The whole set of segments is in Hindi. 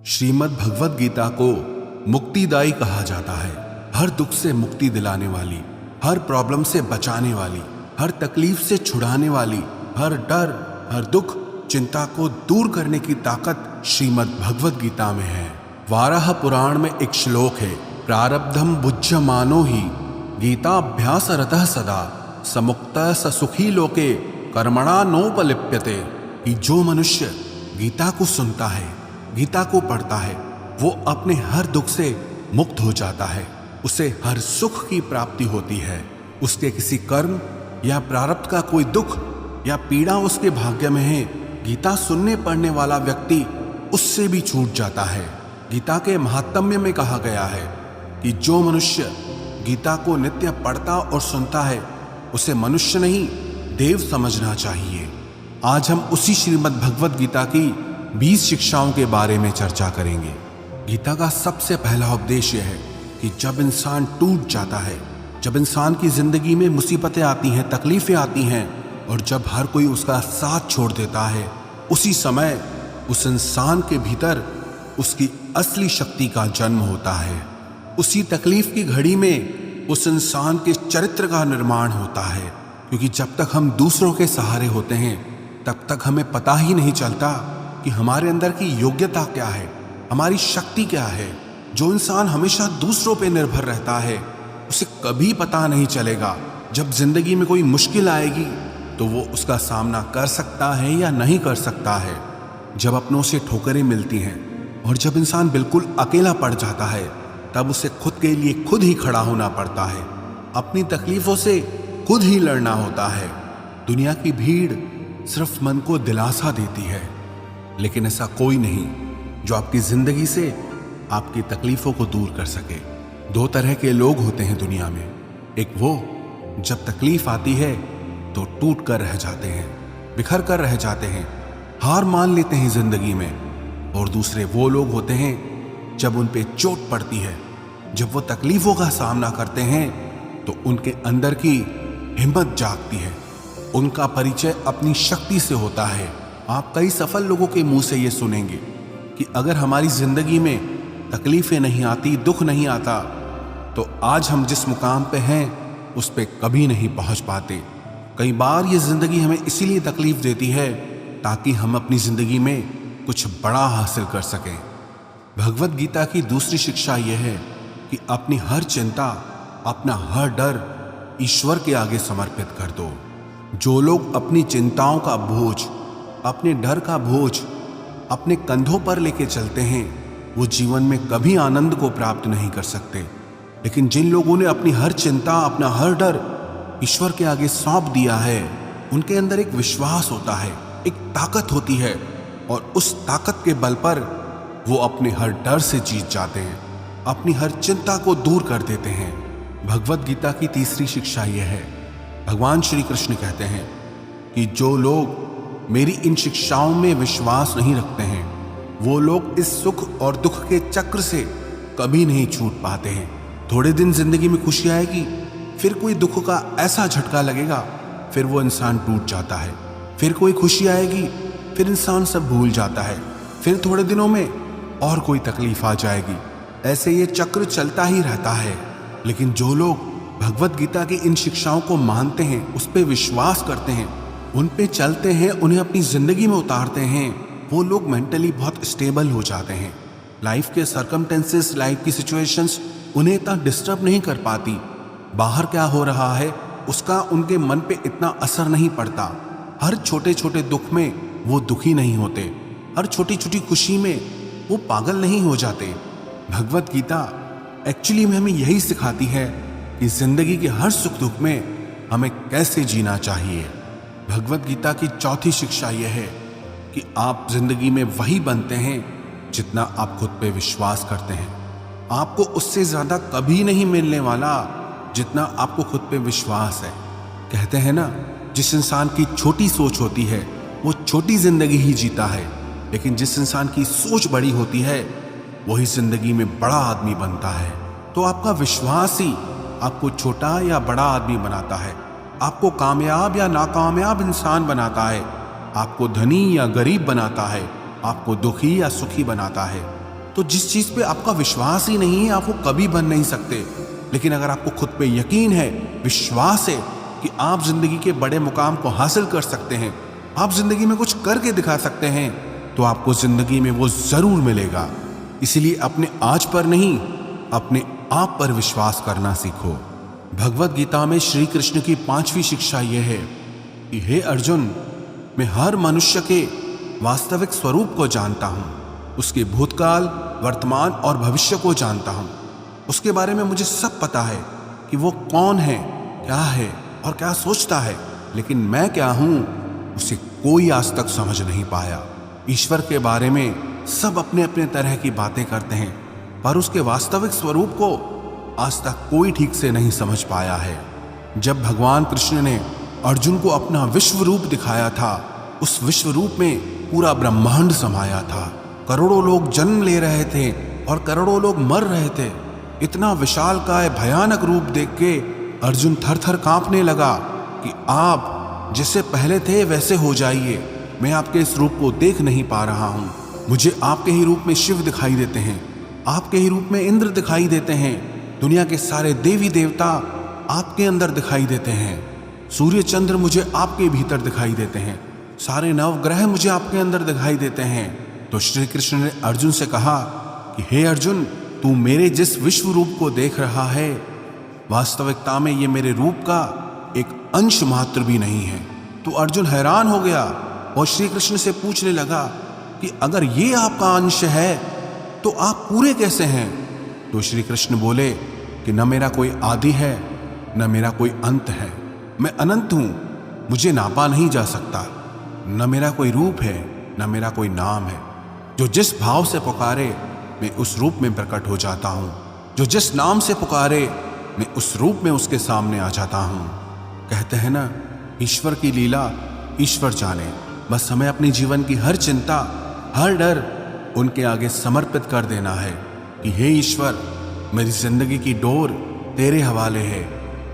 श्रीमद् भगवद गीता को मुक्तिदायी कहा जाता है। हर दुख से मुक्ति दिलाने वाली, हर प्रॉब्लम से बचाने वाली, हर तकलीफ से छुड़ाने वाली, हर डर, हर दुख, चिंता को दूर करने की ताकत श्रीमद् भगवद गीता में है। वाराह पुराण में एक श्लोक है, प्रारब्धम बुज्यमानो ही गीताभ्यास रतः सदा समुक्तः स सुखी लोके कर्मणा नोपलिप्यते। कि जो मनुष्य गीता को सुनता है, गीता को पढ़ता है, वो अपने हर दुख से मुक्त हो जाता है, उसे हर सुख की प्राप्ति होती है। उसके किसी कर्म या प्रारब्ध का कोई दुख या पीड़ा उसके भाग्य में है, गीता सुनने पढ़ने वाला व्यक्ति उससे भी छूट जाता है। गीता के महात्म्य में कहा गया है कि जो मनुष्य गीता को नित्य पढ़ता और सुनता है, उसे मनुष्य नहीं देव समझना चाहिए। आज हम उसी श्रीमद् भगवद गीता की 20 शिक्षाओं के बारे में चर्चा करेंगे। गीता का सबसे पहला उपदेश यह है कि जब इंसान टूट जाता है, जब इंसान की जिंदगी में मुसीबतें आती हैं, तकलीफें आती हैं और जब हर कोई उसका साथ छोड़ देता है, उसी समय उस इंसान के भीतर उसकी असली शक्ति का जन्म होता है। उसी तकलीफ की घड़ी में उस इंसान के चरित्र का निर्माण होता है। क्योंकि जब तक हम दूसरों के सहारे होते हैं, तब तक हमें पता ही नहीं चलता कि हमारे अंदर की योग्यता क्या है, हमारी शक्ति क्या है। जो इंसान हमेशा दूसरों पे निर्भर रहता है, उसे कभी पता नहीं चलेगा जब जिंदगी में कोई मुश्किल आएगी तो वो उसका सामना कर सकता है या नहीं कर सकता है। जब अपनों से ठोकरें मिलती हैं और जब इंसान बिल्कुल अकेला पड़ जाता है, तब उसे खुद के लिए खुद ही खड़ा होना पड़ता है। अपनी तकलीफों से खुद ही लड़ना होता है। दुनिया की भीड़ सिर्फ मन को दिलासा देती है, लेकिन ऐसा कोई नहीं जो आपकी जिंदगी से आपकी तकलीफों को दूर कर सके। 2 तरह के लोग होते हैं दुनिया में। एक वो जब तकलीफ आती है तो टूट कर रह जाते हैं, बिखर कर रह जाते हैं, हार मान लेते हैं जिंदगी में। और दूसरे वो लोग होते हैं जब उन पे चोट पड़ती है, जब वो तकलीफों का सामना करते हैं तो उनके अंदर की हिम्मत जागती है। उनका परिचय अपनी शक्ति से होता है। आप कई सफल लोगों के मुंह से ये सुनेंगे कि अगर हमारी जिंदगी में तकलीफें नहीं आती, दुख नहीं आता, तो आज हम जिस मुकाम पे हैं उस पे कभी नहीं पहुंच पाते। कई बार ये जिंदगी हमें इसीलिए तकलीफ देती है ताकि हम अपनी जिंदगी में कुछ बड़ा हासिल कर सकें। भगवद गीता की दूसरी शिक्षा यह है कि अपनी हर चिंता, अपना हर डर ईश्वर के आगे समर्पित कर दो। जो लोग अपनी चिंताओं का बोझ, अपने डर का बोझ अपने कंधों पर लेके चलते हैं, वो जीवन में कभी आनंद को प्राप्त नहीं कर सकते। लेकिन जिन लोगों ने अपनी हर चिंता, अपना हर डर ईश्वर के आगे सौंप दिया है, उनके अंदर एक विश्वास होता है, एक ताकत होती है, और उस ताकत के बल पर वो अपने हर डर से जीत जाते हैं, अपनी हर चिंता को दूर कर देते हैं। भगवद गीता की तीसरी शिक्षा यह है, भगवान श्री कृष्ण कहते हैं कि जो लोग मेरी इन शिक्षाओं में विश्वास नहीं रखते हैं, वो लोग इस सुख और दुख के चक्र से कभी नहीं छूट पाते हैं। थोड़े दिन जिंदगी में खुशी आएगी, फिर कोई दुख का ऐसा झटका लगेगा, फिर वो इंसान टूट जाता है। फिर कोई खुशी आएगी, फिर इंसान सब भूल जाता है। फिर थोड़े दिनों में और कोई तकलीफ आ जाएगी। ऐसे ये चक्र चलता ही रहता है। लेकिन जो लोग भगवद गीता की इन शिक्षाओं को मानते हैं, उस पर विश्वास करते हैं, उन पे चलते हैं, उन्हें अपनी जिंदगी में उतारते हैं, वो लोग मेंटली बहुत स्टेबल हो जाते हैं। लाइफ के सर्कमटेंसेस, लाइफ की सिचुएशंस उन्हें इतना डिस्टर्ब नहीं कर पाती। बाहर क्या हो रहा है उसका उनके मन पे इतना असर नहीं पड़ता। हर छोटे छोटे दुख में वो दुखी नहीं होते, हर छोटी छोटी खुशी में वो पागल नहीं हो जाते। भगवद गीता एक्चुअली में हमें यही सिखाती है कि जिंदगी के हर सुख दुख में हमें कैसे जीना चाहिए। भगवद गीता की चौथी शिक्षा यह है कि आप जिंदगी में वही बनते हैं जितना आप खुद पे विश्वास करते हैं। आपको उससे ज्यादा कभी नहीं मिलने वाला जितना आपको खुद पे विश्वास है। कहते हैं ना, जिस इंसान की छोटी सोच होती है वो छोटी जिंदगी ही जीता है, लेकिन जिस इंसान की सोच बड़ी होती है वही जिंदगी में बड़ा आदमी बनता है। तो आपका विश्वास ही आपको छोटा या बड़ा आदमी बनाता है, आपको कामयाब या नाकामयाब इंसान बनाता है, आपको धनी या गरीब बनाता है, आपको दुखी या सुखी बनाता है। तो जिस चीज पे आपका विश्वास ही नहीं है आप वो कभी बन नहीं सकते। लेकिन अगर आपको खुद पे यकीन है, विश्वास है कि आप जिंदगी के बड़े मुकाम को हासिल कर सकते हैं, आप जिंदगी में कुछ करके दिखा सकते हैं, तो आपको जिंदगी में वो जरूर मिलेगा। इसीलिए अपने आज पर नहीं, अपने आप पर विश्वास करना सीखो। भगवत गीता में श्री कृष्ण की 5वीं शिक्षा यह है कि हे अर्जुन, मैं हर मनुष्य के वास्तविक स्वरूप को जानता हूं, उसके भूतकाल, वर्तमान और भविष्य को जानता हूं। उसके बारे में मुझे सब पता है कि वो कौन है, क्या है और क्या सोचता है, लेकिन मैं क्या हूं उसे कोई आज तक समझ नहीं पाया। ईश्वर के बारे में सब अपने अपने तरह की बातें करते हैं, पर उसके वास्तविक स्वरूप को आज तक कोई ठीक से नहीं समझ पाया है। जब भगवान कृष्ण ने अर्जुन को अपना विश्व रूप दिखाया था, उस विश्व रूप में पूरा ब्रह्मांड समाया था। करोड़ों लोग जन्म ले रहे थे और करोड़ों लोग मर रहे थे। इतना विशालकाय भयानक रूप देख के अर्जुन थर थर कांपने लगा कि आप जैसे पहले थे वैसे हो जाइए, मैं आपके इस रूप को देख नहीं पा रहा हूँ। मुझे आपके ही रूप में शिव दिखाई देते हैं, आपके ही रूप में इंद्र दिखाई देते हैं, दुनिया के सारे देवी देवता आपके अंदर दिखाई देते हैं, सूर्य चंद्र मुझे आपके भीतर दिखाई देते हैं, सारे नवग्रह मुझे आपके अंदर दिखाई देते हैं। तो श्री कृष्ण ने अर्जुन से कहा कि हे अर्जुन, तू मेरे जिस विश्व रूप को देख रहा है, वास्तविकता में ये मेरे रूप का एक अंश मात्र भी नहीं है। तो अर्जुन हैरान हो गया और श्री कृष्ण से पूछने लगा कि अगर ये आपका अंश है तो आप पूरे कैसे हैं? तो श्री कृष्ण बोले कि न मेरा कोई आदि है, न मेरा कोई अंत है, मैं अनंत हूं, मुझे नापा नहीं जा सकता। न मेरा कोई रूप है, न मेरा कोई नाम है। जो जिस भाव से पुकारे मैं उस रूप में प्रकट हो जाता हूं, जो जिस नाम से पुकारे मैं उस रूप में उसके सामने आ जाता हूं। कहते हैं ना, ईश्वर की लीला ईश्वर जाने। बस हमें अपने जीवन की हर चिंता, हर डर उनके आगे समर्पित कर देना है कि हे ईश्वर, मेरी जिंदगी की डोर तेरे हवाले है।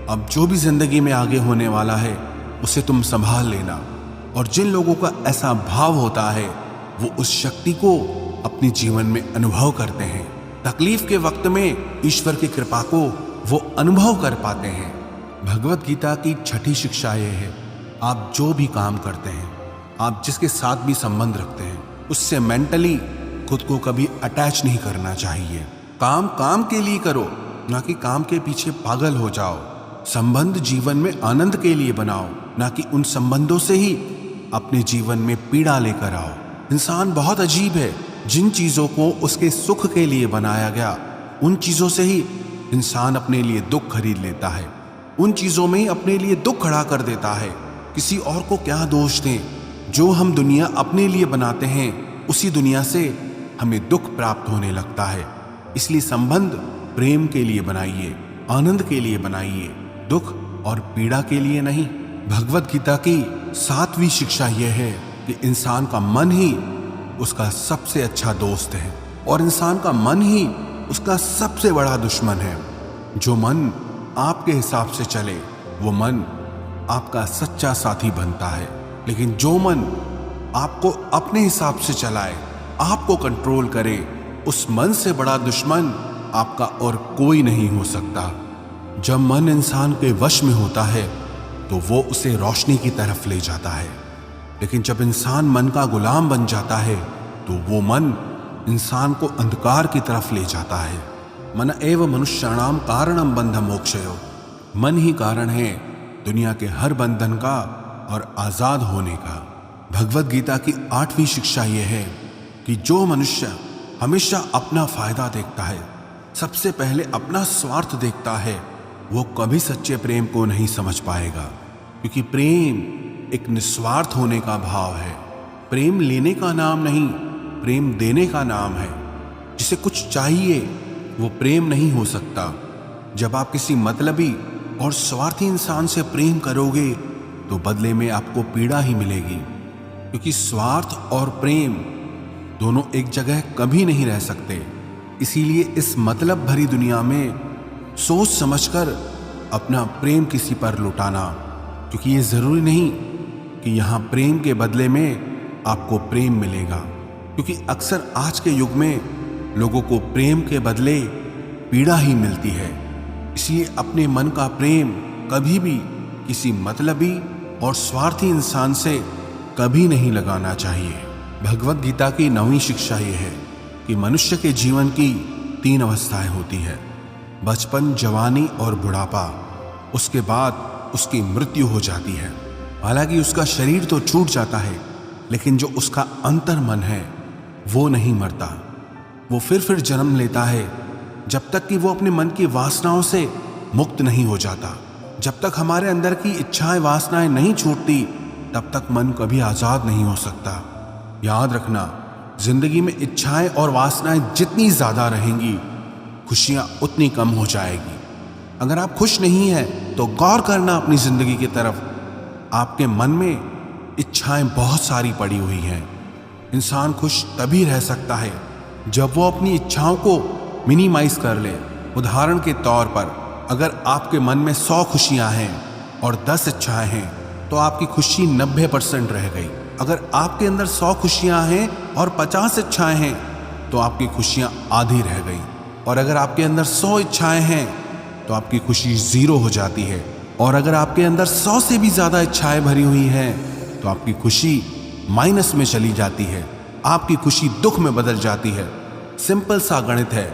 अब जो भी जिंदगी में आगे होने वाला है उसे तुम संभाल लेना। और जिन लोगों का ऐसा भाव होता है वो उस शक्ति को अपने जीवन में अनुभव करते हैं। तकलीफ के वक्त में ईश्वर की कृपा को वो अनुभव कर पाते हैं। भगवत गीता की 6ठी शिक्षा ये है, आप जो भी काम करते हैं, आप जिसके साथ भी संबंध रखते हैं, उससे मेंटली खुद को कभी अटैच नहीं करना चाहिए। काम काम के लिए करो, ना कि काम के पीछे पागल हो जाओ। संबंध जीवन में आनंद के लिए बनाओ, ना कि उन संबंधों से ही अपने जीवन में पीड़ा लेकर आओ। इंसान बहुत अजीब है, जिन चीजों को उसके सुख के लिए बनाया गया, उन चीजों से ही इंसान अपने लिए दुख खरीद लेता है, उन चीजों में ही अपने लिए दुख खड़ा कर देता है। किसी और को क्या दोष दें? जो हम दुनिया अपने लिए बनाते हैं, उसी दुनिया से हमें दुख प्राप्त होने लगता है। इसलिए संबंध प्रेम के लिए बनाइए, आनंद के लिए बनाइए, दुख और पीड़ा के लिए नहीं। भगवत गीता की 7वीं शिक्षा यह है कि इंसान का मन ही उसका सबसे अच्छा दोस्त है और इंसान का मन ही उसका सबसे बड़ा दुश्मन है। जो मन आपके हिसाब से चले वो मन आपका सच्चा साथी बनता है, लेकिन जो मन आपको अपने हिसाब से चलाए, आपको कंट्रोल करे, उस मन से बड़ा दुश्मन आपका और कोई नहीं हो सकता। जब मन इंसान के वश में होता है तो वो उसे रोशनी की तरफ ले जाता है, लेकिन जब इंसान मन का गुलाम बन जाता है तो वो मन इंसान को अंधकार की तरफ ले जाता है। मन एव मनुष्याणाम कारणम बंध मोक्षयो। मन ही कारण है दुनिया के हर बंधन का और आजाद होने का। भगवत गीता की 8वीं शिक्षा यह है कि जो मनुष्य हमेशा अपना फायदा देखता है, सबसे पहले अपना स्वार्थ देखता है, वो कभी सच्चे प्रेम को नहीं समझ पाएगा। क्योंकि प्रेम एक निस्वार्थ होने का भाव है। प्रेम लेने का नाम नहीं, प्रेम देने का नाम है। जिसे कुछ चाहिए वो प्रेम नहीं हो सकता। जब आप किसी मतलबी और स्वार्थी इंसान से प्रेम करोगे तो बदले में आपको पीड़ा ही मिलेगी, क्योंकि स्वार्थ और प्रेम दोनों एक जगह कभी नहीं रह सकते। इसीलिए इस मतलब भरी दुनिया में सोच समझकर अपना प्रेम किसी पर लुटाना, क्योंकि ये जरूरी नहीं कि यहाँ प्रेम के बदले में आपको प्रेम मिलेगा। क्योंकि अक्सर आज के युग में लोगों को प्रेम के बदले पीड़ा ही मिलती है। इसलिए अपने मन का प्रेम कभी भी किसी मतलबी और स्वार्थी इंसान से कभी नहीं लगाना चाहिए। भगवत गीता की 9वीं शिक्षा यह है कि मनुष्य के जीवन की 3 अवस्थाएं होती है, बचपन, जवानी और बुढ़ापा। उसके बाद उसकी मृत्यु हो जाती है। हालांकि उसका शरीर तो छूट जाता है, लेकिन जो उसका अंतर मन है वो नहीं मरता। वो फिर जन्म लेता है जब तक कि वो अपने मन की वासनाओं से मुक्त नहीं हो जाता। जब तक हमारे अंदर की इच्छाएं, वासनाएं नहीं छूटती, तब तक मन कभी आजाद नहीं हो सकता। याद रखना, जिंदगी में इच्छाएं और वासनाएं जितनी ज्यादा रहेंगी, खुशियां उतनी कम हो जाएगी। अगर आप खुश नहीं हैं तो गौर करना अपनी जिंदगी की तरफ। आपके मन में इच्छाएं बहुत सारी पड़ी हुई हैं। इंसान खुश तभी रह सकता है जब वो अपनी इच्छाओं को मिनिमाइज कर ले। उदाहरण के तौर पर, अगर आपके मन में 100 खुशियां हैं और 10 इच्छाएं हैं तो आपकी खुशी 90% रह गई। अगर आपके अंदर 100 खुशियां हैं और 50 इच्छाएं हैं तो आपकी खुशियां आधी रह गई। और अगर आपके अंदर 100 इच्छाएं हैं तो आपकी खुशी 0 हो जाती है। और अगर आपके अंदर 100 से भी ज्यादा इच्छाएं भरी हुई हैं तो आपकी खुशी माइनस में चली जाती है। आपकी खुशी दुख में बदल जाती है। सिंपल सा गणित है,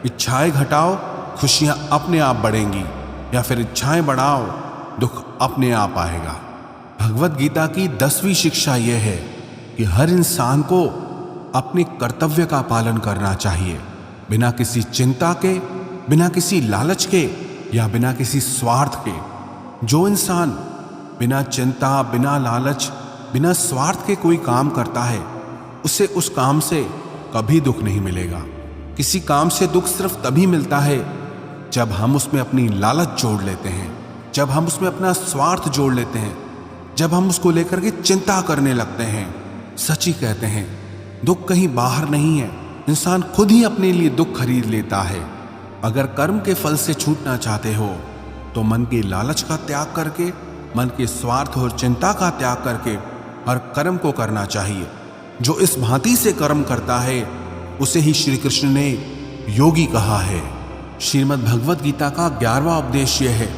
इच्छाएं घटाओ, खुशियां अपने आप बढ़ेंगी, या फिर इच्छाएं बढ़ाओ, दुख अपने आप आएगा। भगवत गीता की 10वीं शिक्षा यह है कि हर इंसान को अपने कर्तव्य का पालन करना चाहिए, बिना किसी चिंता के, बिना किसी लालच के या बिना किसी स्वार्थ के। जो इंसान बिना चिंता, बिना लालच, बिना स्वार्थ के कोई काम करता है, उसे उस काम से कभी दुख नहीं मिलेगा। किसी काम से दुख सिर्फ तभी मिलता है जब हम उसमें अपनी लालच जोड़ लेते हैं, जब हम उसमें अपना स्वार्थ जोड़ लेते हैं, जब हम उसको लेकर के चिंता करने लगते हैं। सच ही कहते हैं, दुख कहीं बाहर नहीं है, इंसान खुद ही अपने लिए दुख खरीद लेता है। अगर कर्म के फल से छूटना चाहते हो तो मन के लालच का त्याग करके, मन के स्वार्थ और चिंता का त्याग करके हर कर्म को करना चाहिए। जो इस भांति से कर्म करता है उसे ही श्री कृष्ण ने योगी कहा है। श्रीमद् भगवत गीता का 11वां उपदेश यह है,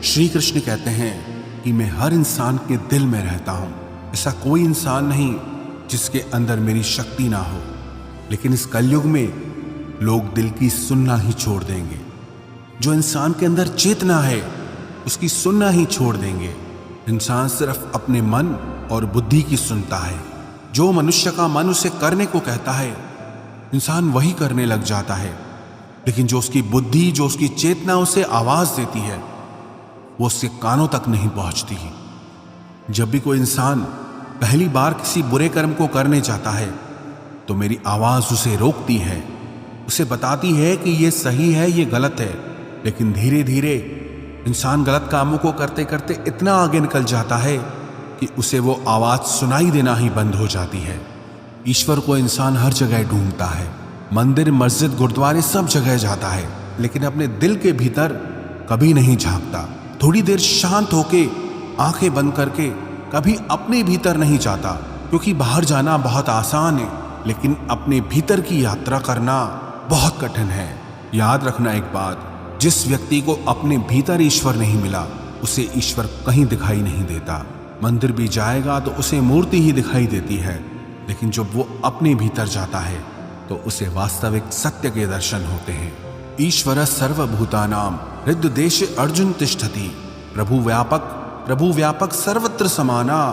श्री कृष्ण कहते हैं कि मैं हर इंसान के दिल में रहता हूं। ऐसा कोई इंसान नहीं जिसके अंदर मेरी शक्ति ना हो। लेकिन इस कलयुग में लोग दिल की सुनना ही छोड़ देंगे। जो इंसान के अंदर चेतना है उसकी सुनना ही छोड़ देंगे। इंसान सिर्फ अपने मन और बुद्धि की सुनता है। जो मनुष्य का मन उसे करने को कहता है, इंसान वही करने लग जाता है। लेकिन जो उसकी बुद्धि, जो उसकी चेतना उसे आवाज देती है, वो उसके कानों तक नहीं पहुंचती। जब भी कोई इंसान पहली बार किसी बुरे कर्म को करने जाता है तो मेरी आवाज उसे रोकती है, उसे बताती है कि ये सही है, ये गलत है। लेकिन धीरे धीरे इंसान गलत कामों को करते करते इतना आगे निकल जाता है कि उसे वो आवाज सुनाई देना ही बंद हो जाती है। ईश्वर को इंसान हर जगह ढूंढता है, मंदिर, मस्जिद, गुरुद्वारे सब जगह जाता है, लेकिन अपने दिल के भीतर कभी नहीं झांकता। थोड़ी देर शांत होके, आंखें बंद करके कभी अपने भीतर नहीं जाता, क्योंकि बाहर जाना बहुत आसान है, लेकिन अपने भीतर की यात्रा करना बहुत कठिन है। याद रखना एक बात, जिस व्यक्ति को अपने भीतर ईश्वर नहीं मिला उसे ईश्वर कहीं दिखाई नहीं देता। मंदिर भी जाएगा तो उसे मूर्ति ही दिखाई देती है, लेकिन जब वो अपने भीतर जाता है तो उसे वास्तविक सत्य के दर्शन होते हैं। ईश्वर सर्वभूतानां हृद्देश अर्जुन तिष्ठति, प्रभु व्यापक सर्वत्र समाना,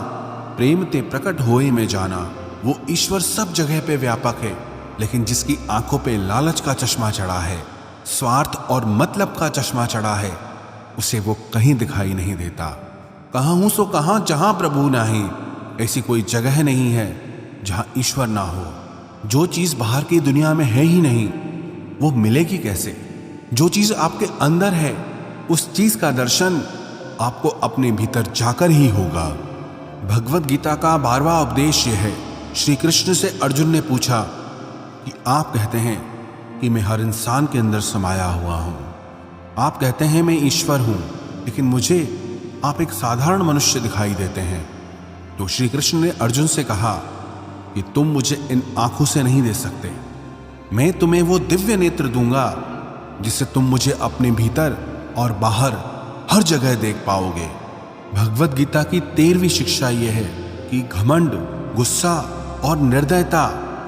प्रेम ते प्रकट होए में जाना। वो ईश्वर सब जगह पे व्यापक है, लेकिन जिसकी आंखों पे लालच का चश्मा चढ़ा है, स्वार्थ और मतलब का चश्मा चढ़ा है, उसे वो कहीं दिखाई नहीं देता। कहाँ हूं सो कहाँ, जहां प्रभु नाही। ऐसी कोई जगह नहीं है जहां ईश्वर ना हो। जो चीज बाहर की दुनिया में है ही नहीं, वो मिलेगी कैसे? जो चीज आपके अंदर है, उस चीज का दर्शन आपको अपने भीतर जाकर ही होगा। भगवत गीता का 12वां उपदेश यह है। श्री कृष्ण से अर्जुन ने पूछा कि आप कहते हैं कि मैं हर इंसान के अंदर समाया हुआ हूं, आप कहते हैं मैं ईश्वर हूं, लेकिन मुझे आप एक साधारण मनुष्य दिखाई देते हैं। तो श्री कृष्ण ने अर्जुन से कहा कि तुम मुझे इन आंखों से नहीं दे सकते, मैं तुम्हें वो दिव्य नेत्र दूंगा जिससे तुम मुझे अपने भीतर और बाहर हर जगह देख पाओगे। भगवत गीता की 13वीं शिक्षा यह है कि घमंड, गुस्सा और निर्दयता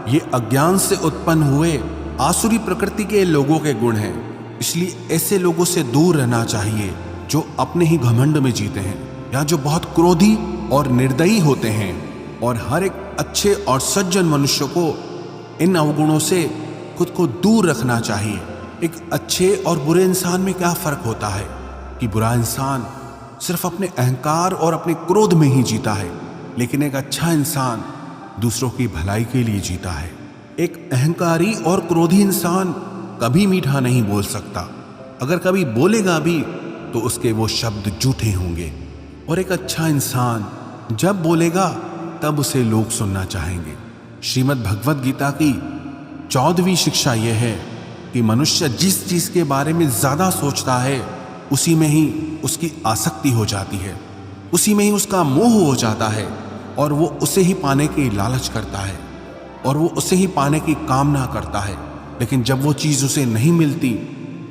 ये अज्ञान से उत्पन्न हुए आसुरी प्रकृति के लोगों के गुण हैं। इसलिए ऐसे लोगों से दूर रहना चाहिए जो अपने ही घमंड में जीते हैं या जो बहुत क्रोधी और निर्दयी होते हैं। और हर एक अच्छे और सज्जन मनुष्य को इन अवगुणों से खुद को दूर रखना चाहिए। एक अच्छे और बुरे इंसान में क्या फर्क होता है कि बुरा इंसान सिर्फ अपने अहंकार और अपने क्रोध में ही जीता है, लेकिन एक अच्छा इंसान दूसरों की भलाई के लिए जीता है। एक अहंकारी और क्रोधी इंसान कभी मीठा नहीं बोल सकता। अगर कभी बोलेगा भी तो उसके वो शब्द झूठे होंगे। और एक अच्छा इंसान जब बोलेगा तब उसे लोग सुनना चाहेंगे। श्रीमद् भगवत गीता की 14वीं शिक्षा यह है कि मनुष्य जिस चीज के बारे में ज्यादा सोचता है उसी में ही उसकी आसक्ति हो जाती है, उसी में ही उसका मोह हो जाता है और वो उसे ही पाने की लालच करता है और वो उसे ही पाने की कामना करता है। लेकिन जब वो चीज उसे नहीं मिलती,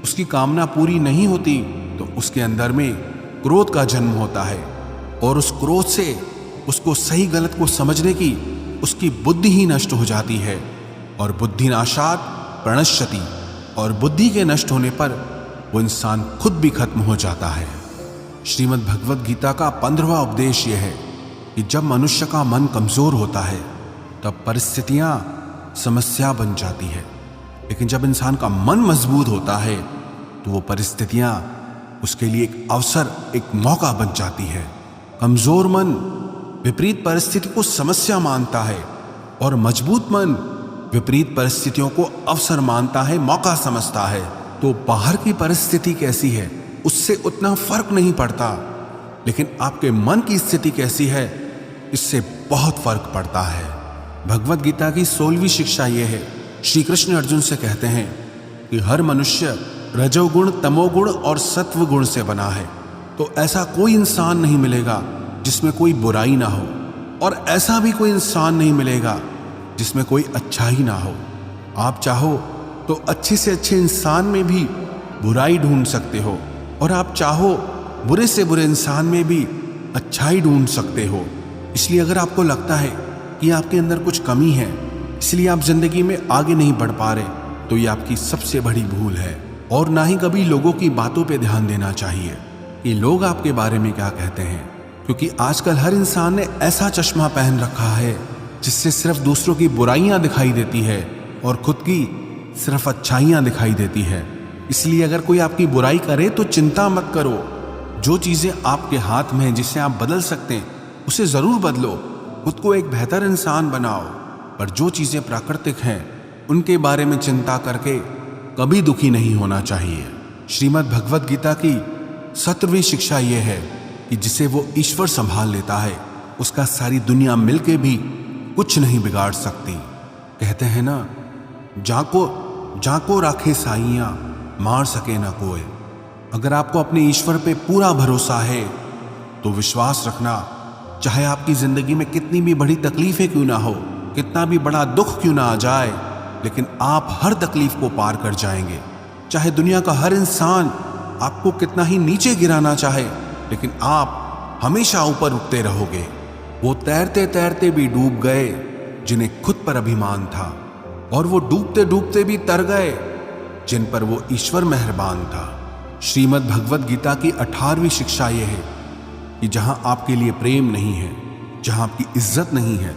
उसकी कामना पूरी नहीं होती, तो उसके अंदर में क्रोध का जन्म होता है और उस क्रोध से उसको सही गलत को समझने की उसकी बुद्धि ही नष्ट हो जाती है। और बुद्धि नाशात प्रणश्यति, और बुद्धि के नष्ट होने पर वो इंसान खुद भी खत्म हो जाता है। श्रीमद् भगवत गीता का 15वां उपदेश यह है कि जब मनुष्य का मन कमजोर होता है तब परिस्थितियां समस्या बन जाती है, लेकिन जब इंसान का मन मजबूत होता है तो वो परिस्थितियां उसके लिए एक अवसर, एक मौका बन जाती है। कमजोर मन विपरीत परिस्थिति को समस्या मानता है और मजबूत मन विपरीत परिस्थितियों को अवसर मानता है, मौका समझता है। तो बाहर की परिस्थिति कैसी है उससे उतना फर्क नहीं पड़ता, लेकिन आपके मन की स्थिति कैसी है इससे बहुत फर्क पड़ता है। भगवत गीता की 16वीं शिक्षा यह है, श्री कृष्ण अर्जुन से कहते हैं कि हर मनुष्य रजोगुण, तमोगुण और सत्व गुण से बना है। तो ऐसा कोई इंसान नहीं मिलेगा जिसमें कोई बुराई ना हो, और ऐसा भी कोई इंसान नहीं मिलेगा जिसमें कोई अच्छाई ना हो। आप चाहो तो अच्छे से अच्छे इंसान में भी बुराई ढूंढ सकते हो, और आप चाहो बुरे से बुरे इंसान में भी अच्छाई ढूंढ सकते हो। इसलिए अगर आपको लगता है कि आपके अंदर कुछ कमी है, इसलिए आप जिंदगी में आगे नहीं बढ़ पा रहे, तो ये आपकी सबसे बड़ी भूल है। और ना ही कभी लोगों की बातों पे ध्यान देना चाहिए कि लोग आपके बारे में क्या कहते हैं, क्योंकि आजकल हर इंसान ने ऐसा चश्मा पहन रखा है जिससे सिर्फ दूसरों की बुराइयां दिखाई देती है और खुद की सिर्फ अच्छाइयां दिखाई देती है। इसलिए अगर कोई आपकी बुराई करे तो चिंता मत करो। जो चीजें आपके हाथ में हैं, जिसे आप बदल सकते हैं, उसे जरूर बदलो, खुद को एक बेहतर इंसान बनाओ। पर जो चीजें प्राकृतिक हैं उनके बारे में चिंता करके कभी दुखी नहीं होना चाहिए। श्रीमद् भगवत गीता की 17वीं शिक्षा यह है कि जिसे वो ईश्वर संभाल लेता है उसका सारी दुनिया मिलके भी कुछ नहीं बिगाड़ सकती। कहते हैं ना, जाको राखे साइयां, मार सके ना कोई। अगर आपको अपने ईश्वर पे पूरा भरोसा है तो विश्वास रखना, चाहे आपकी जिंदगी में कितनी भी बड़ी तकलीफें क्यों ना हो, कितना भी बड़ा दुख क्यों ना आ जाए, लेकिन आप हर तकलीफ को पार कर जाएंगे। चाहे दुनिया का हर इंसान आपको कितना ही नीचे गिराना चाहे, लेकिन आप हमेशा ऊपर उठते रहोगे। वो तैरते तैरते भी डूब गए जिन्हें खुद पर अभिमान था, और वो डूबते डूबते भी तर गए जिन पर वो ईश्वर मेहरबान था। श्रीमद् भगवत गीता की 18वीं शिक्षा यह है कि जहां आपके लिए प्रेम नहीं है, जहां आपकी इज्जत नहीं है,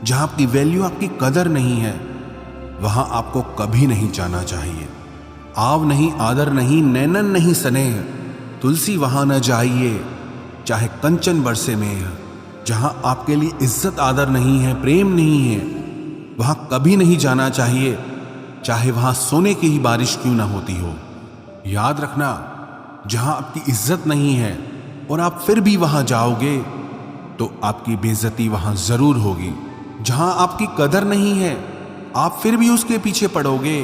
जहां आपकी वैल्यू, आपकी कदर नहीं है, वहां आपको कभी नहीं जाना चाहिए। आव नहीं, आदर नहीं, नैनन नहीं स्नेह, तुलसी वहां न जाइए, चाहे कंचन बरसे में। जहां आपके लिए इज्जत आदर नहीं है, प्रेम नहीं है, वहां कभी नहीं जाना चाहिए, चाहे वहां सोने की ही बारिश क्यों ना होती हो। याद रखना, जहां आपकी इज्जत नहीं है और आप फिर भी वहां जाओगे तो आपकी बेइज्जती वहां जरूर होगी। जहां आपकी कदर नहीं है, आप फिर भी उसके पीछे पड़ोगे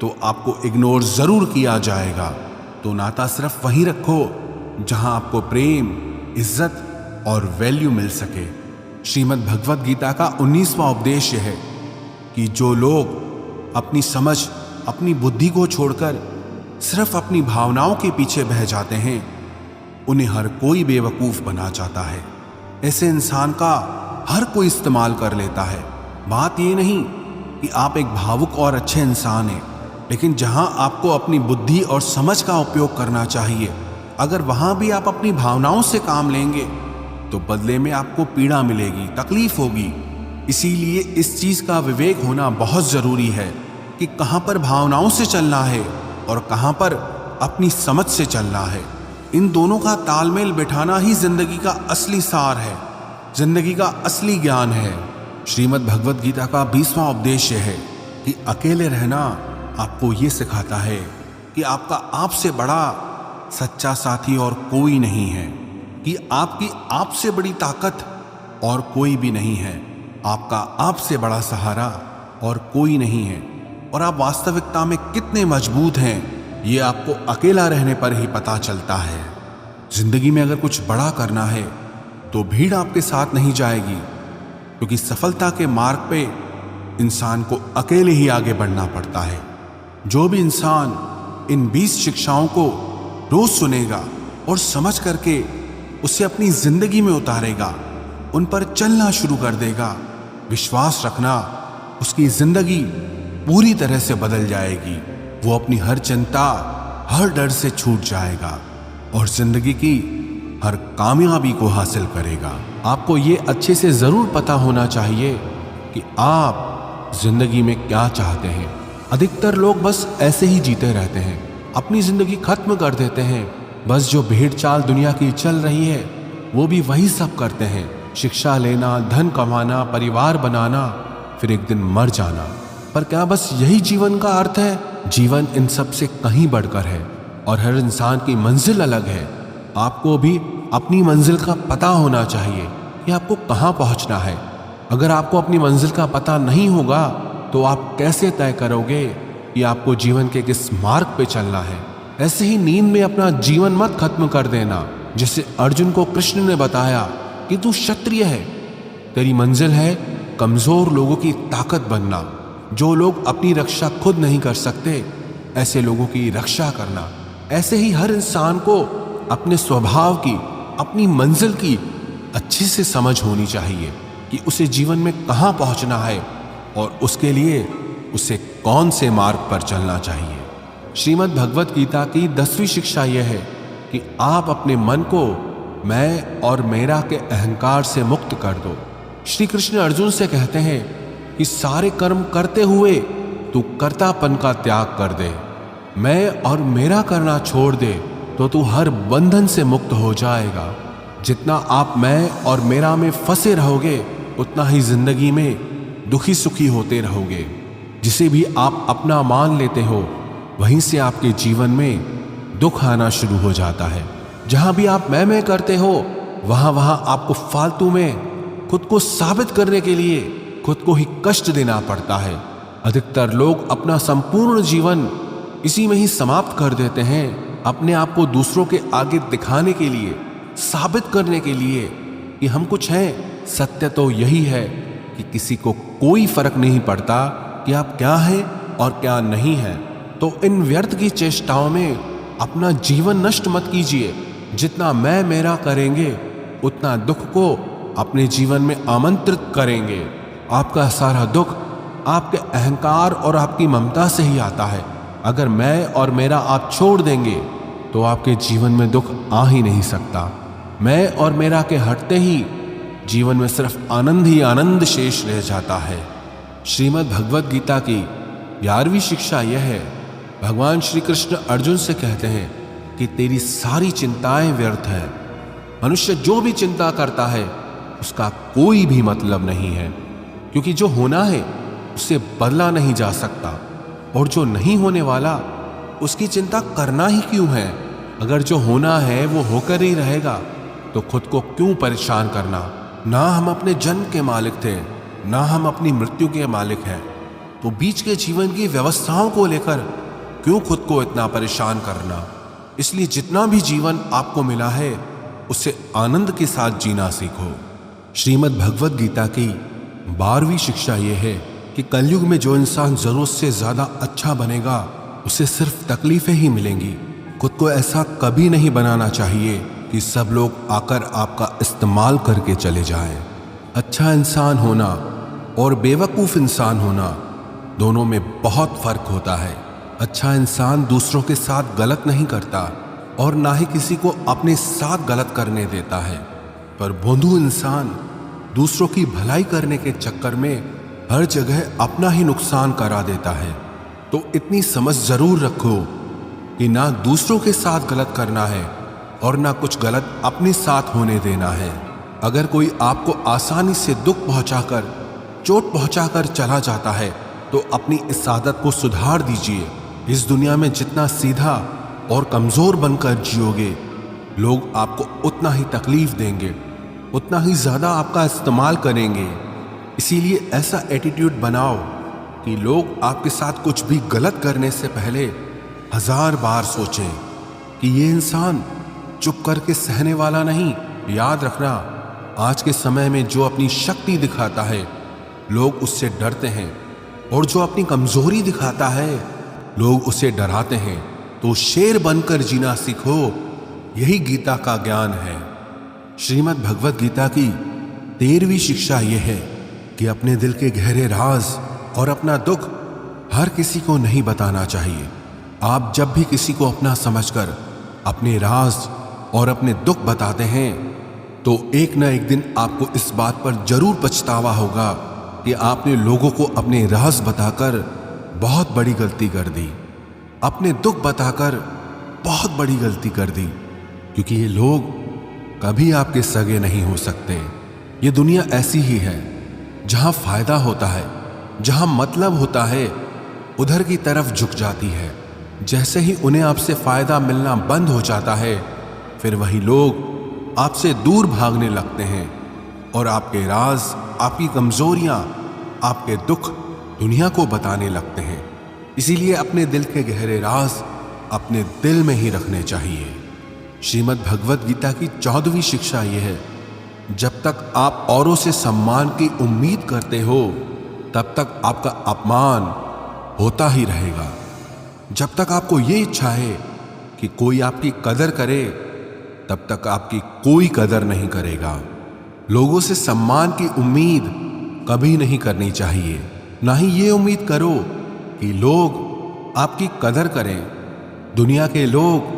तो आपको इग्नोर जरूर किया जाएगा। तो नाता सिर्फ वहीं रखो जहां आपको प्रेम, इज्जत और वैल्यू मिल सके। श्रीमद् भगवत गीता का 19वां उपदेश है कि जो लोग अपनी समझ, अपनी बुद्धि को छोड़कर सिर्फ अपनी भावनाओं के पीछे बह जाते हैं, उन्हें हर कोई बेवकूफ बना जाता है। ऐसे इंसान का हर कोई इस्तेमाल कर लेता है। बात ये नहीं कि आप एक भावुक और अच्छे इंसान हैं, लेकिन जहां आपको अपनी बुद्धि और समझ का उपयोग करना चाहिए, अगर वहां भी आप अपनी भावनाओं से काम लेंगे तो बदले में आपको पीड़ा मिलेगी, तकलीफ होगी। इसीलिए इस चीज का विवेक होना बहुत जरूरी है कि कहां पर भावनाओं से चलना है और कहां पर अपनी समझ से चलना है। इन दोनों का तालमेल बिठाना ही जिंदगी का असली सार है, जिंदगी का असली ज्ञान है। श्रीमद् भगवत गीता का 20वां उपदेश है कि अकेले रहना आपको ये सिखाता है कि आपका आपसे बड़ा सच्चा साथी और कोई नहीं है, कि आपकी आपसे बड़ी ताकत और कोई भी नहीं है, आपका आपसे बड़ा सहारा और कोई नहीं है, और आप वास्तविकता में कितने मजबूत हैं ये आपको अकेला रहने पर ही पता चलता है। जिंदगी में अगर कुछ बड़ा करना है तो भीड़ आपके साथ नहीं जाएगी, क्योंकि सफलता के मार्ग पे इंसान को अकेले ही आगे बढ़ना पड़ता है। जो भी इंसान इन 20 शिक्षाओं को रोज सुनेगा और समझ करके उसे अपनी जिंदगी में उतारेगा, उन पर चलना शुरू कर देगा, विश्वास रखना उसकी जिंदगी पूरी तरह से बदल जाएगी। वो अपनी हर चिंता, हर डर से छूट जाएगा और जिंदगी की हर कामयाबी को हासिल करेगा। आपको ये अच्छे से जरूर पता होना चाहिए कि आप जिंदगी में क्या चाहते हैं। अधिकतर लोग बस ऐसे ही जीते रहते हैं, अपनी जिंदगी खत्म कर देते हैं। बस जो भेड़ चाल दुनिया की चल रही है वो भी वही सब करते हैं, शिक्षा लेना, धन कमाना, परिवार बनाना, फिर एक दिन मर जाना। पर क्या बस यही जीवन का अर्थ है? जीवन इन सब से कहीं बढ़कर है और हर इंसान की मंजिल अलग है। आपको भी अपनी मंजिल का पता होना चाहिए कि आपको कहाँ पहुँचना है। अगर आपको अपनी मंजिल का पता नहीं होगा तो आप कैसे तय करोगे कि आपको जीवन के किस मार्ग पे चलना है? ऐसे ही नींद में अपना जीवन मत खत्म कर देना। जैसे अर्जुन को कृष्ण ने बताया कि तू क्षत्रिय है, तेरी मंजिल है कमजोर लोगों की ताकत बनना। जो लोग अपनी रक्षा खुद नहीं कर सकते, ऐसे लोगों की रक्षा करना। ऐसे ही हर इंसान को अपने स्वभाव की, अपनी मंजिल की अच्छे से समझ होनी चाहिए कि उसे जीवन में कहाँ पहुँचना है और उसके लिए उसे कौन से मार्ग पर चलना चाहिए। श्रीमद् भगवत गीता की 10वीं शिक्षा यह है कि आप अपने मन को मैं और मेरा के अहंकार से मुक्त कर दो। श्री कृष्ण अर्जुन से कहते हैं कि सारे कर्म करते हुए तू कर्तापन का त्याग कर दे, मैं और मेरा करना छोड़ दे तो तू हर बंधन से मुक्त हो जाएगा। जितना आप मैं और मेरा में फंसे रहोगे उतना ही जिंदगी में दुखी सुखी होते रहोगे। जिसे भी आप अपना मान लेते हो वहीं से आपके जीवन में दुख आना शुरू हो जाता है। जहां भी आप मैं करते हो वहां वहां आपको फालतू में खुद को साबित करने के लिए खुद को ही कष्ट देना पड़ता है। अधिकतर लोग अपना संपूर्ण जीवन इसी में ही समाप्त कर देते हैं, अपने आप को दूसरों के आगे दिखाने के लिए, साबित करने के लिए कि हम कुछ हैं। सत्य तो यही है कि किसी को कोई फर्क नहीं पड़ता कि आप क्या हैं और क्या नहीं हैं। तो इन व्यर्थ की चेष्टाओं में अपना जीवन नष्ट मत कीजिए। जितना मैं मेरा करेंगे उतना दुख को अपने जीवन में आमंत्रित करेंगे। आपका सारा दुख आपके अहंकार और आपकी ममता से ही आता है। अगर मैं और मेरा आप छोड़ देंगे तो आपके जीवन में दुख आ ही नहीं सकता। मैं और मेरा के हटते ही जीवन में सिर्फ आनंद ही आनंद शेष रह जाता है। श्रीमद् भगवत गीता की 11वीं शिक्षा यह है, भगवान श्री कृष्ण अर्जुन से कहते हैं कि तेरी सारी चिंताएं व्यर्थ है। मनुष्य जो भी चिंता करता है उसका कोई भी मतलब नहीं है, क्योंकि जो होना है उसे बदला नहीं जा सकता और जो नहीं होने वाला उसकी चिंता करना ही क्यों है। अगर जो होना है वो होकर ही रहेगा तो खुद को क्यों परेशान करना। ना हम अपने जन्म के मालिक थे, ना हम अपनी मृत्यु के मालिक हैं, तो बीच के जीवन की व्यवस्थाओं को लेकर क्यों खुद को इतना परेशान करना। इसलिए जितना भी जीवन आपको मिला है उसे आनंद के साथ जीना सीखो। श्रीमद् भगवत गीता की 12वीं शिक्षा यह है कि कलयुग में जो इंसान जरूरत से ज्यादा अच्छा बनेगा उसे सिर्फ तकलीफें ही मिलेंगी। खुद को ऐसा कभी नहीं बनाना चाहिए कि सब लोग आकर आपका इस्तेमाल करके चले जाएं। अच्छा इंसान होना और बेवकूफ़ इंसान होना दोनों में बहुत फर्क होता है। अच्छा इंसान दूसरों के साथ गलत नहीं करता और ना ही किसी को अपने साथ गलत करने देता है, पर भोंदू इंसान दूसरों की भलाई करने के चक्कर में हर जगह अपना ही नुकसान करा देता है। तो इतनी समझ जरूर रखो कि ना दूसरों के साथ गलत करना है और ना कुछ गलत अपने साथ होने देना है। अगर कोई आपको आसानी से दुख पहुंचाकर, चोट पहुंचाकर चला जाता है तो अपनी इस आदत को सुधार दीजिए। इस दुनिया में जितना सीधा और कमजोर बनकर जियोगे, लोग आपको उतना ही तकलीफ देंगे, उतना ही ज्यादा आपका इस्तेमाल करेंगे। इसीलिए ऐसा एटीट्यूड बनाओ कि लोग आपके साथ कुछ भी गलत करने से पहले 1000 बार सोचें कि ये इंसान चुप करके सहने वाला नहीं। याद रखना, आज के समय में जो अपनी शक्ति दिखाता है लोग उससे डरते हैं, और जो अपनी कमजोरी दिखाता है लोग उसे डराते हैं। तो शेर बनकर जीना सीखो, यही गीता का ज्ञान है। श्रीमद् भगवत गीता की 13वीं शिक्षा यह है कि अपने दिल के गहरे राज और अपना दुख हर किसी को नहीं बताना चाहिए। आप जब भी किसी को अपना समझकर अपने राज और अपने दुख बताते हैं तो एक न एक दिन आपको इस बात पर जरूर पछतावा होगा कि आपने लोगों को अपने राज बताकर बहुत बड़ी गलती कर दी, अपने दुख बताकर बहुत बड़ी गलती कर दी, क्योंकि ये लोग कभी आपके सगे नहीं हो सकते। ये दुनिया ऐसी ही है, जहां फायदा होता है, जहां मतलब होता है, उधर की तरफ झुक जाती है। जैसे ही उन्हें आपसे फायदा मिलना बंद हो जाता है, फिर वही लोग आपसे दूर भागने लगते हैं और आपके राज, आपकी कमजोरियां, आपके दुख दुनिया को बताने लगते हैं। इसीलिए अपने दिल के गहरे राज अपने दिल में ही रखने चाहिए। श्रीमद् भगवत गीता की 14वीं शिक्षा यह है, जब तक आप औरों से सम्मान की उम्मीद करते हो तब तक आपका अपमान होता ही रहेगा। जब तक आपको ये इच्छा है कि कोई आपकी कदर करे तब तक आपकी कोई कदर नहीं करेगा। लोगों से सम्मान की उम्मीद कभी नहीं करनी चाहिए। ना ही ये उम्मीद करो कि लोग आपकी कदर करें। दुनिया के लोग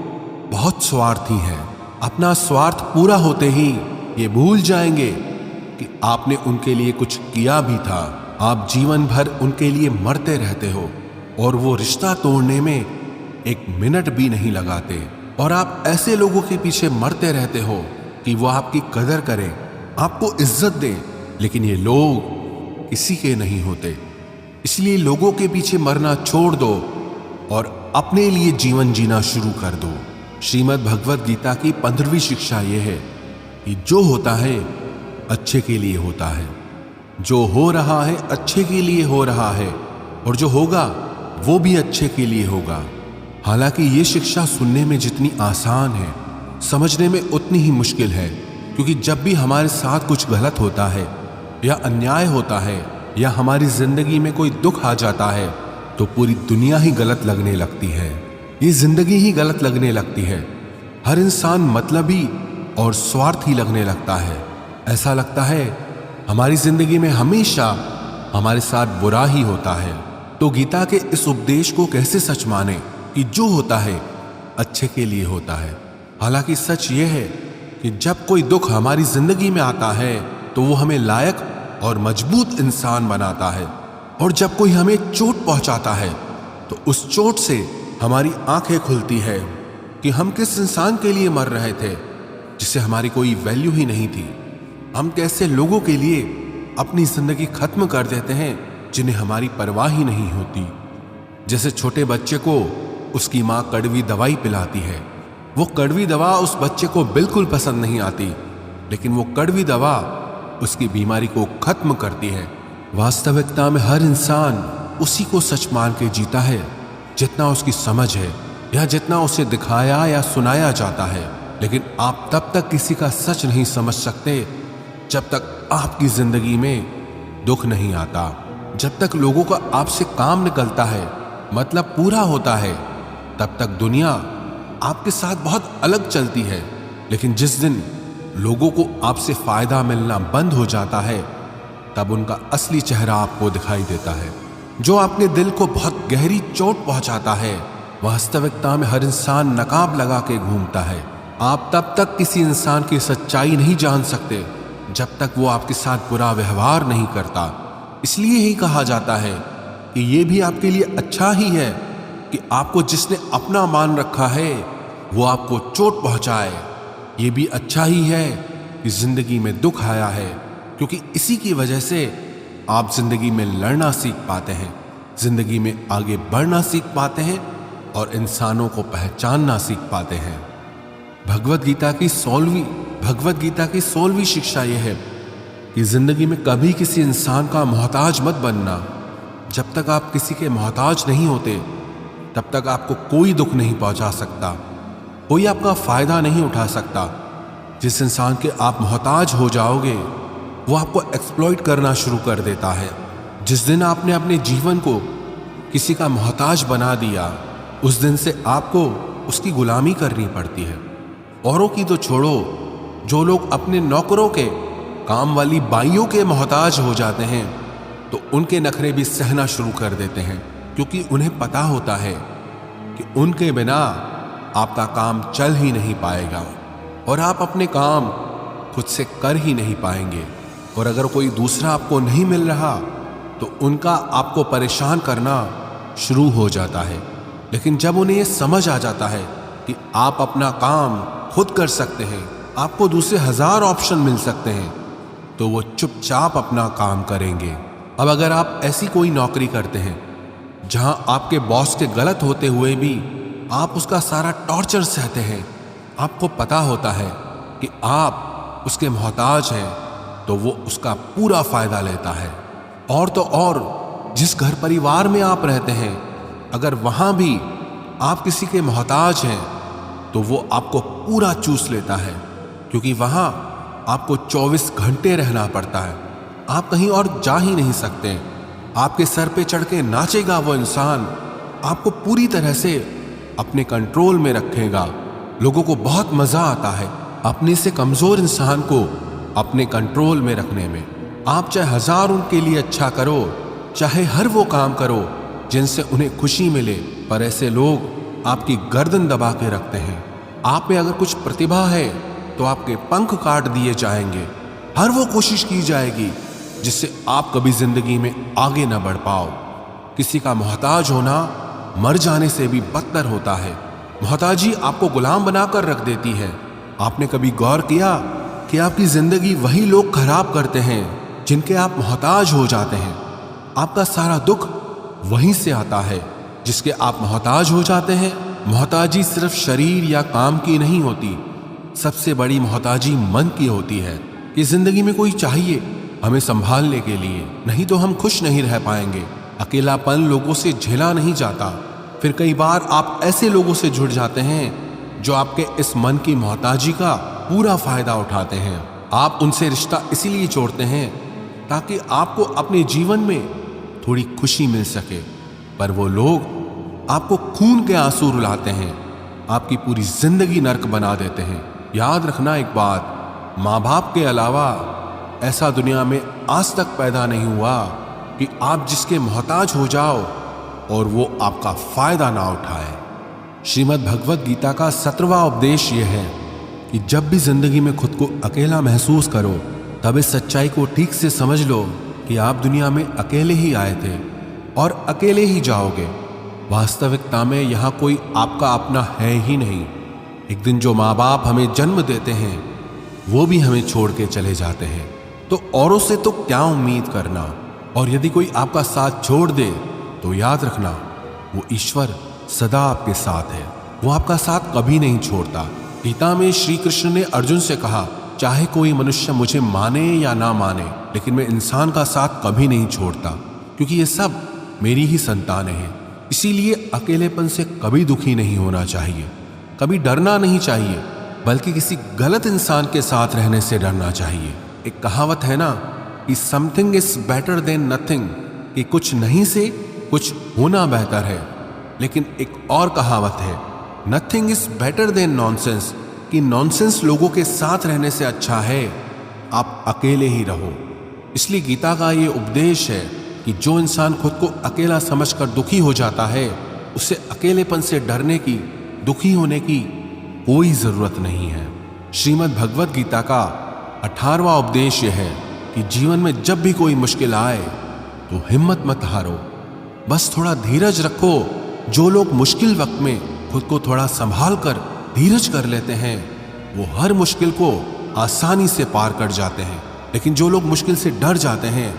बहुत स्वार्थी हैं। अपना स्वार्थ पूरा होते ही ये भूल जाएंगे कि आपने उनके लिए कुछ किया भी था। आप जीवन भर उनके लिए मरते रहते हो और वो रिश्ता तोड़ने में एक मिनट भी नहीं लगाते, और आप ऐसे लोगों के पीछे मरते रहते हो कि वो आपकी कदर करें, आपको इज्जत दें, लेकिन ये लोग किसी के नहीं होते। इसलिए लोगों के पीछे मरना छोड़ दो और अपने लिए जीवन जीना शुरू कर दो। श्रीमद् भगवत गीता की 15वीं शिक्षा यह है कि जो होता है अच्छे के लिए होता है, जो हो रहा है अच्छे के लिए हो रहा है, और जो होगा वो भी अच्छे के लिए होगा। हालांकि ये शिक्षा सुनने में जितनी आसान है, समझने में उतनी ही मुश्किल है, क्योंकि जब भी हमारे साथ कुछ गलत होता है या अन्याय होता है या हमारी जिंदगी में कोई दुख आ जाता है तो पूरी दुनिया ही गलत लगने लगती है। ये जिंदगी ही गलत लगने लगती है। हर इंसान मतलबी और स्वार्थी लगने लगता है। ऐसा लगता है हमारी जिंदगी में हमेशा हमारे साथ बुरा ही होता है। तो गीता के इस उपदेश को कैसे सच माने कि जो होता है अच्छे के लिए होता है। हालांकि सच ये है कि जब कोई दुख हमारी जिंदगी में आता है तो वो हमें लायक और मजबूत इंसान बनाता है, और जब कोई हमें चोट पहुंचाता है तो उस चोट से हमारी आंखें खुलती है कि हम किस इंसान के लिए मर रहे थे जिससे हमारी कोई वैल्यू ही नहीं थी। हम कैसे लोगों के लिए अपनी जिंदगी खत्म कर देते हैं जिन्हें हमारी परवाह ही नहीं होती। जैसे छोटे बच्चे को उसकी माँ कड़वी दवाई पिलाती है, वो कड़वी दवा उस बच्चे को बिल्कुल पसंद नहीं आती, लेकिन वो कड़वी दवा उसकी बीमारी को खत्म करती है। वास्तविकता में हर इंसान उसी को सच मान के जीता है जितना उसकी समझ है या जितना उसे दिखाया या सुनाया जाता है। लेकिन आप तब तक किसी का सच नहीं समझ सकते जब तक आपकी जिंदगी में दुख नहीं आता। जब तक लोगों का आपसे काम निकलता है, मतलब पूरा होता है, तब तक दुनिया आपके साथ बहुत अलग चलती है। लेकिन जिस दिन लोगों को आपसे फायदा मिलना बंद हो जाता है, तब उनका असली चेहरा आपको दिखाई देता है। जो आपके दिल को बहुत गहरी चोट पहुंचाता है, वास्तविकता में हर इंसान नकाब लगा के घूमता है। आप तब तक किसी इंसान की सच्चाई नहीं जान सकते जब तक वो आपके साथ बुरा व्यवहार नहीं करता। इसलिए ही कहा जाता है कि ये भी आपके लिए अच्छा ही है कि आपको जिसने अपना मान रखा है वो आपको चोट पहुंचाए। ये भी अच्छा ही है कि जिंदगी में दुख आया है, क्योंकि इसी की वजह से आप जिंदगी में लड़ना सीख पाते हैं, जिंदगी में आगे बढ़ना सीख पाते हैं और इंसानों को पहचानना सीख पाते हैं। भगवत गीता की 16वीं शिक्षा यह है कि जिंदगी में कभी किसी इंसान का मोहताज मत बनना। जब तक आप किसी के मोहताज नहीं होते, तब तक आपको कोई दुख नहीं पहुंचा सकता, कोई आपका फायदा नहीं उठा सकता। जिस इंसान के आप मोहताज हो जाओगे, वो आपको एक्सप्लॉइट करना शुरू कर देता है। जिस दिन आपने अपने जीवन को किसी का मोहताज बना दिया, उस दिन से आपको उसकी गुलामी करनी पड़ती है। औरों की तो छोड़ो, जो लोग अपने नौकरों के, काम वाली बाइयों के मोहताज हो जाते हैं, तो उनके नखरे भी सहना शुरू कर देते हैं, क्योंकि उन्हें पता होता है कि उनके बिना आपका काम चल ही नहीं पाएगा और आप अपने काम खुद से कर ही नहीं पाएंगे। और अगर कोई दूसरा आपको नहीं मिल रहा, तो उनका आपको परेशान करना शुरू हो जाता है। लेकिन जब उन्हें यह समझ आ जाता है कि आप अपना काम खुद कर सकते हैं, आपको दूसरे 1000 ऑप्शन मिल सकते हैं, तो वो चुपचाप अपना काम करेंगे। अब अगर आप ऐसी कोई नौकरी करते हैं जहां आपके बॉस के गलत होते हुए भी आप उसका सारा टॉर्चर सहते हैं, आपको पता होता है कि आप उसके मोहताज हैं, तो वो उसका पूरा फायदा लेता है। और तो और जिस घर परिवार में आप रहते हैं, अगर वहां भी आप किसी के मोहताज हैं, तो वो आपको पूरा चूस लेता है, क्योंकि वहां आपको 24 घंटे रहना पड़ता है। आप कहीं और जा ही नहीं सकते। आपके सर पे चढ़ के नाचेगा वो इंसान, आपको पूरी तरह से अपने कंट्रोल में रखेगा। लोगों को बहुत मजा आता है अपने से कमजोर इंसान को अपने कंट्रोल में रखने में। आप चाहे 1000 उनके लिए अच्छा करो, चाहे हर वो काम करो जिनसे उन्हें खुशी मिले, पर ऐसे लोग आपकी गर्दन दबा के रखते हैं। आप में अगर कुछ प्रतिभा है तो आपके पंख काट दिए जाएंगे। हर वो कोशिश की जाएगी जिससे आप कभी जिंदगी में आगे न बढ़ पाओ। किसी का मोहताज होना मर जाने से भी बदतर होता है। मोहताजी आपको गुलाम बनाकर रख देती है। आपने कभी गौर किया कि आपकी जिंदगी वही लोग खराब करते हैं जिनके आप मोहताज हो जाते हैं। आपका सारा दुख वहीं से आता है जिसके आप मोहताज हो जाते हैं। मोहताजी सिर्फ शरीर या काम की नहीं होती, सबसे बड़ी मोहताजी मन की होती है कि जिंदगी में कोई चाहिए हमें संभालने के लिए, नहीं तो हम खुश नहीं रह पाएंगे। अकेलापन लोगों से झेला नहीं जाता। फिर कई बार आप ऐसे लोगों से जुड़ जाते हैं जो आपके इस मन की मोहताजी का पूरा फायदा उठाते हैं। आप उनसे रिश्ता इसीलिए जोड़ते हैं ताकि आपको अपने जीवन में थोड़ी खुशी मिल सके, पर वो लोग आपको खून के आंसू रुलाते हैं, आपकी पूरी जिंदगी नर्क बना देते हैं। याद रखना एक बात, माँ बाप के अलावा ऐसा दुनिया में आज तक पैदा नहीं हुआ कि आप जिसके मोहताज हो जाओ और वो आपका फायदा ना उठाए। श्रीमद् भगवत गीता का 17वां उपदेश यह है कि जब भी जिंदगी में खुद को अकेला महसूस करो, तब इस सच्चाई को ठीक से समझ लो कि आप दुनिया में अकेले ही आए थे और अकेले ही जाओगे। वास्तविकता में यहाँ कोई आपका अपना है ही नहीं। एक दिन जो माँ बाप हमें जन्म देते हैं वो भी हमें छोड़ के चले जाते हैं, तो औरों से तो क्या उम्मीद करना। और यदि कोई आपका साथ छोड़ दे तो याद रखना वो ईश्वर सदा आपके साथ है, वो आपका साथ कभी नहीं छोड़ता। गीता में श्री कृष्ण ने अर्जुन से कहा, चाहे कोई मनुष्य मुझे माने या ना माने, लेकिन मैं इंसान का साथ कभी नहीं छोड़ता, क्योंकि ये सब मेरी ही संतानें हैं। इसीलिए अकेलेपन से कभी दुखी नहीं होना चाहिए, कभी डरना नहीं चाहिए, बल्कि किसी गलत इंसान के साथ रहने से डरना चाहिए। एक कहावत है ना कि something is better than nothing, कि कुछ नहीं से कुछ होना बेहतर है। लेकिन एक और कहावत है, nothing is better than nonsense, कि नॉनसेंस लोगों के साथ रहने से अच्छा है आप अकेले ही रहो। इसलिए गीता का ये उपदेश है कि जो इंसान खुद को अकेला समझकर दुखी हो जाता है, उसे अकेलेपन से डरने की, दुखी होने की कोई जरूरत नहीं है। श्रीमद् भगवत गीता का 18वां उपदेश यह है कि जीवन में जब भी कोई मुश्किल आए तो हिम्मत मत हारो, बस थोड़ा धीरज रखो। जो लोग मुश्किल वक्त में खुद को थोड़ा संभाल कर धीरज कर लेते हैं, वो हर मुश्किल को आसानी से पार कर जाते हैं। लेकिन जो लोग मुश्किल से डर जाते हैं,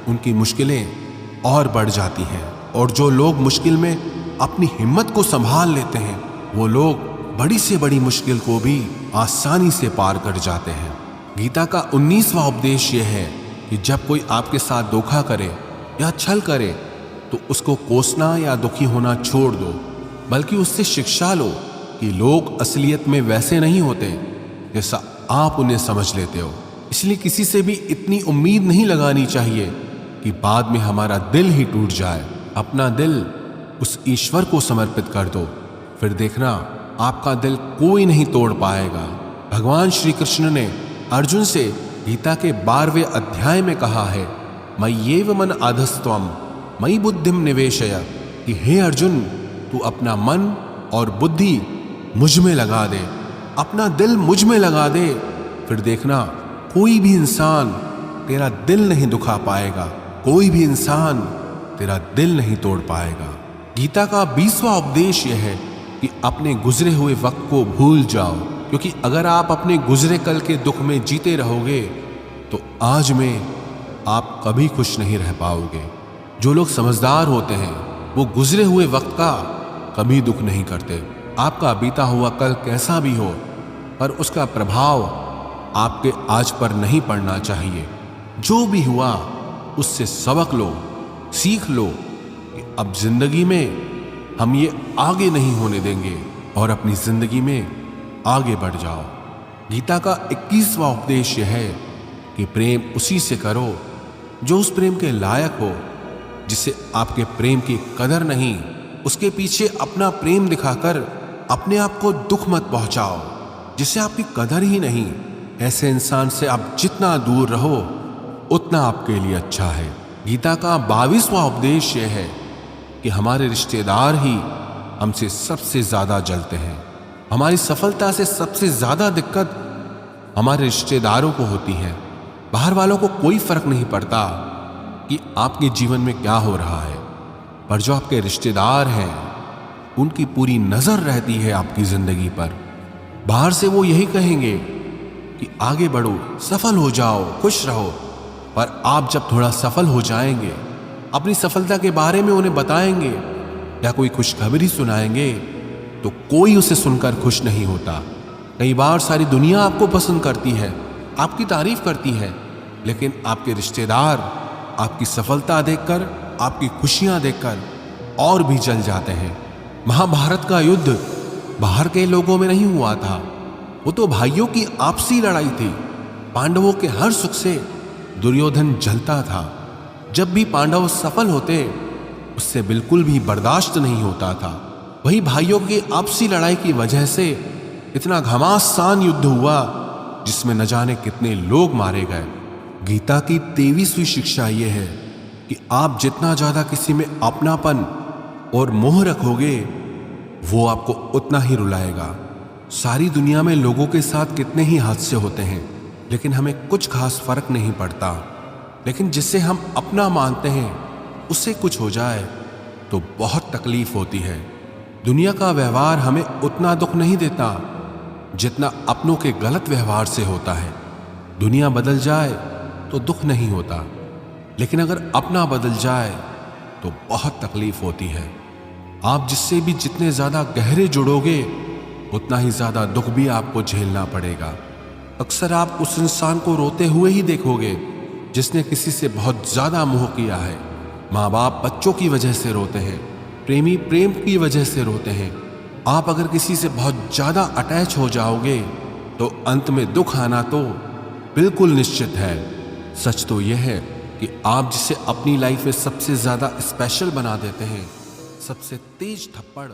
उनकी मुश्किलें और बढ़ जाती हैं। और जो लोग मुश्किल में अपनी हिम्मत को संभाल लेते हैं, वो लोग बड़ी से बड़ी मुश्किल को भी आसानी से पार कर जाते हैं। गीता का 19वां उपदेश यह है कि जब कोई आपके साथ धोखा करे या छल करे तो उसको कोसना या दुखी होना छोड़ दो, बल्कि उससे शिक्षा लो कि लोग असलियत में वैसे नहीं होते जैसा आप उन्हें समझ लेते हो। इसलिए किसी से भी इतनी उम्मीद नहीं लगानी चाहिए कि बाद में हमारा दिल ही टूट जाए। अपना दिल उस ईश्वर को समर्पित कर दो, फिर देखना आपका दिल कोई नहीं तोड़ पाएगा। भगवान श्री कृष्ण ने अर्जुन से गीता के 12वें अध्याय में कहा है, मय्येव मन आधस्त्वम मयि बुद्धिम निवेशय, कि हे अर्जुन, तू अपना मन और बुद्धि मुझ में लगा दे, अपना दिल मुझ में लगा दे, फिर देखना कोई भी इंसान तेरा दिल नहीं दुखा पाएगा, कोई भी इंसान तेरा दिल नहीं तोड़ पाएगा। गीता का 20वां उपदेश यह है कि अपने गुजरे हुए वक्त को भूल जाओ, क्योंकि अगर आप अपने गुजरे कल के दुख में जीते रहोगे तो आज में आप कभी खुश नहीं रह पाओगे। जो लोग समझदार होते हैं वो गुजरे हुए वक्त का कभी दुख नहीं करते। आपका बीता हुआ कल कैसा भी हो, पर उसका प्रभाव आपके आज पर नहीं पड़ना चाहिए। जो भी हुआ उससे सबक लो, सीख लो कि अब जिंदगी में हम ये आगे नहीं होने देंगे और अपनी जिंदगी में आगे बढ़ जाओ। गीता का 21वां उपदेश यह है कि प्रेम उसी से करो जो उस प्रेम के लायक हो, जिसे आपके प्रेम की कदर नहीं, उसके पीछे अपना प्रेम दिखाकर अपने आप को दुख मत पहुंचाओ, जिसे आपकी कदर ही नहीं। ऐसे इंसान से आप जितना दूर रहो उतना आपके लिए अच्छा है। गीता का 22वां उपदेश यह है कि हमारे रिश्तेदार ही हमसे सबसे ज्यादा जलते हैं। हमारी सफलता से सबसे ज्यादा दिक्कत हमारे रिश्तेदारों को होती है। बाहर वालों को कोई फर्क नहीं पड़ता कि आपके जीवन में क्या हो रहा है, पर जो आपके रिश्तेदार हैं उनकी पूरी नजर रहती है आपकी जिंदगी पर। बाहर से वो यही कहेंगे कि आगे बढ़ो, सफल हो जाओ, खुश रहो, पर आप जब थोड़ा सफल हो जाएंगे, अपनी सफलता के बारे में उन्हें बताएंगे या कोई खुशखबरी सुनाएंगे तो कोई उसे सुनकर खुश नहीं होता। कई बार सारी दुनिया आपको पसंद करती है, आपकी तारीफ करती है, लेकिन आपके रिश्तेदार आपकी सफलता देखकर, आपकी खुशियां देखकर और भी जल जाते हैं। महाभारत का युद्ध बाहर के लोगों में नहीं हुआ था, वो तो भाइयों की आपसी लड़ाई थी। पांडवों के हर सुख से दुर्योधन जलता था। जब भी पांडव सफल होते उससे बिल्कुल भी बर्दाश्त नहीं होता था। वही भाइयों की आपसी लड़ाई की वजह से इतना घमासान युद्ध हुआ जिसमें न जाने कितने लोग मारे गए। गीता की 23वीं शिक्षा यह है कि आप जितना ज्यादा किसी में अपनापन और मोह रखोगे वो आपको उतना ही रुलाएगा। सारी दुनिया में लोगों के साथ कितने ही हादसे होते हैं, लेकिन हमें कुछ खास फर्क नहीं पड़ता। लेकिन जिसे हम अपना मानते हैं उससे कुछ हो जाए तो बहुत तकलीफ होती है। दुनिया का व्यवहार हमें उतना दुख नहीं देता जितना अपनों के गलत व्यवहार से होता है। दुनिया बदल जाए तो दुख नहीं होता, लेकिन अगर अपना बदल जाए तो बहुत तकलीफ होती है। आप जिससे भी जितने ज्यादा गहरे जुड़ोगे उतना ही ज्यादा दुख भी आपको झेलना पड़ेगा। अक्सर आप उस इंसान को रोते हुए ही देखोगे जिसने किसी से बहुत ज्यादा मोह किया है। माँ बाप बच्चों की वजह से रोते हैं, प्रेमी प्रेम की वजह से रोते हैं। आप अगर किसी से बहुत ज्यादा अटैच हो जाओगे तो अंत में दुख आना तो बिल्कुल निश्चित है। सच तो यह है कि आप जिसे अपनी लाइफ में सबसे ज्यादा स्पेशल बना देते हैं, सबसे तेज थप्पड़